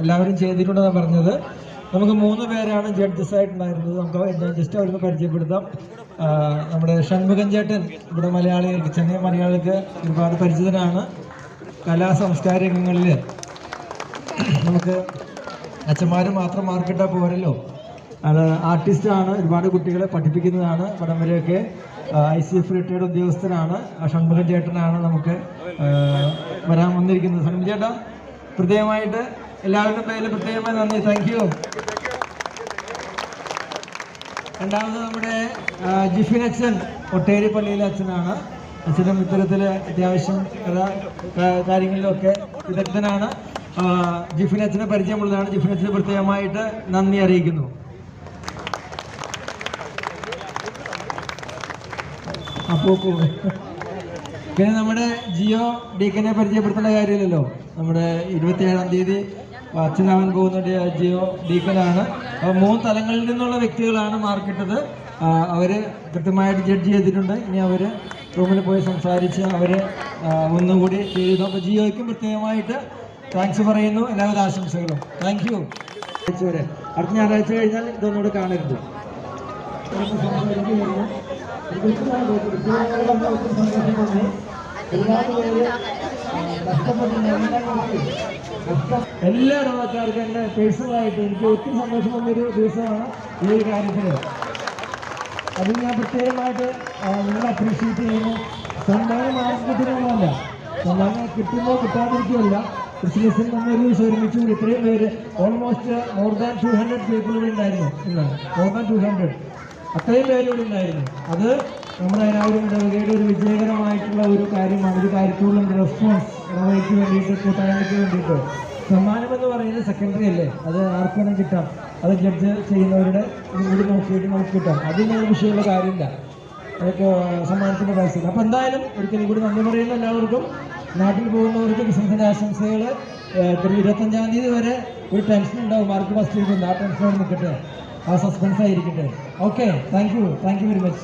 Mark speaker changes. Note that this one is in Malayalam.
Speaker 1: എല്ലാവരും ചെയ്തിട്ടുണ്ടെന്നാണ് പറഞ്ഞത്. നമുക്ക് 3 പേരാണ് ജഡ്ജസ് ആയിട്ടുണ്ടായിരുന്നത്. നമുക്ക് ജസ്റ്റ് അവർക്ക് പരിചയപ്പെടുത്താം. നമ്മുടെ ഷൺമുഖൻ ചേട്ടൻ ഇവിടെ മലയാളികൾക്ക്, ചെന്നൈ മലയാളികൾക്ക് ഒരുപാട് പരിചിതനാണ്. കലാ സംസ്കാര രംഗങ്ങളിൽ നമുക്ക് അച്ഛന്മാർ മാത്രം മാർക്കിട്ടാൽ പോരല്ലോ. അത് ആർട്ടിസ്റ്റാണ്, ഒരുപാട് കുട്ടികളെ പഠിപ്പിക്കുന്നതാണ്. പടം വരെയൊക്കെ ICF റിട്ടയർഡ് ഉദ്യോഗസ്ഥനാണ്. ഷൺമുഖൻ ചേട്ടനാണ് നമുക്ക് വരാൻ വന്നിരിക്കുന്നത്. ഷൺമുഖൻ ചേട്ടാ, പ്രത്യേകമായിട്ട് എല്ലാവരുടെ പേരിൽ പ്രത്യേകമായി നന്ദി. Thank you. രണ്ടാമത് നമ്മുടെ ജിഫിൻ അച്ഛൻ ഒട്ടേരി പള്ളിയിലെ അച്ഛനാണ്. അച്ഛനും ഇത്തരത്തിൽ അത്യാവശ്യം കാര്യങ്ങളിലൊക്കെ വിദഗ്ധനാണ്. ജിഫിൻ അച്ഛനെ പരിചയമുള്ളതാണ്. ജിഫിൻ അച്ഛന് പ്രത്യേകമായിട്ട് നന്ദി അറിയിക്കുന്നു. അപ്പോൾ പിന്നെ നമ്മുടെ ജിയോ ഡീക്കനെ പരിചയപ്പെടുത്തേണ്ട കാര്യമില്ലല്ലോ. നമ്മുടെ 27-ാം തീയതി അച്ഛനാവാൻ പോകുന്ന ജിയോ ഡീക്കനാണ്. 3 തലങ്ങളിൽ നിന്നുള്ള വ്യക്തികളാണ് മാർക്കിട്ടത്. അവർ കൃത്യമായിട്ട് ജഡ്ജ് ചെയ്തിട്ടുണ്ട്. ഇനി അവർ റൂമിൽ പോയി സംസാരിച്ച് അവർ ഒന്നും കൂടി ചെയ്തു. അപ്പോൾ ജിയോയ്ക്കും പ്രത്യേകമായിട്ട് താങ്ക്സ് പറയുന്നു. എല്ലാവിധ ആശംസകളും. Thank you. അടുത്ത ഞായറാഴ്ച കഴിഞ്ഞാൽ ഇതൊന്നുകൂടെ കാണരുത്. എല്ലാ ഇടവക്കാർക്കും എൻ്റെ പേഴ്സണലായിട്ട് എനിക്ക് ഒത്തിരി സന്തോഷം വന്നൊരു ദിവസമാണ് ഈ ഒരു കാര്യത്തിൽ. അത് ഞാൻ പ്രത്യേകമായിട്ട് നിങ്ങൾ അപ്രീഷിയേറ്റ് ചെയ്യുന്നു. സമ്മാനം ആർക്കിട്ടുള്ളതല്ല, സമ്മാനം കിട്ടുമ്പോൾ കിട്ടാതിരിക്കുമല്ല. ക്രിസ്മസിൽ നമ്മളൊരു ദിവസം ഒരുമിച്ച് കൂടി ഇത്രയും പേര്, ഓൾമോസ്റ്റ് മോർ ദാൻ 200 പീപ്പിൾ ഇവിടെ ഉണ്ടായിരുന്നു. മോർ ദാൻ 200 അത്രയും പേര് ഇവിടെ ഉണ്ടായിരുന്നു. അത് നമ്മുടെ എല്ലാവരും ഇടവകയുടെ ഒരു വിജയകരമായിട്ടുള്ള ഒരു കാര്യമാണ്. ഒരു കാര്യത്തോടുള്ള റെസ്പോൺസ് ഇടവകയ്ക്ക് വേണ്ടിയിട്ട്, കൂട്ടായ്മയ്ക്ക് വേണ്ടിയിട്ട്. സമ്മാനം എന്ന് പറയുന്നത് സെക്കൻഡറി അല്ലേ, അത് ആർക്ക് വേണം കിട്ടാം. അത് ജഡ്ജ് ചെയ്യുന്നവരുടെ കൂടി നോക്കിയിട്ട് നമുക്ക് കിട്ടാം. അതിനൊരു വിഷയമുള്ള കാര്യമില്ല. അതൊക്കെ സമ്മാനത്തിൻ്റെ പൈസ. അപ്പോൾ എന്തായാലും ഒരിക്കലും കൂടി നന്ദി പറയുന്ന എല്ലാവർക്കും. നാട്ടിൽ പോകുന്നവർക്ക് ക്രിസ്മസിൻ്റെ ആശംസകൾ. 25-ാം തീയതി വരെ ഒരു ടെൻഷൻ ഉണ്ടാവും, മാർക്ക് ഫസ്റ്റ് ഇരിക്കുന്നത്. ആ ടെൻഷനോട് നിൽക്കട്ടെ, ആ സസ്പെൻസ് ആയിരിക്കട്ടെ. Okay, thank you very much.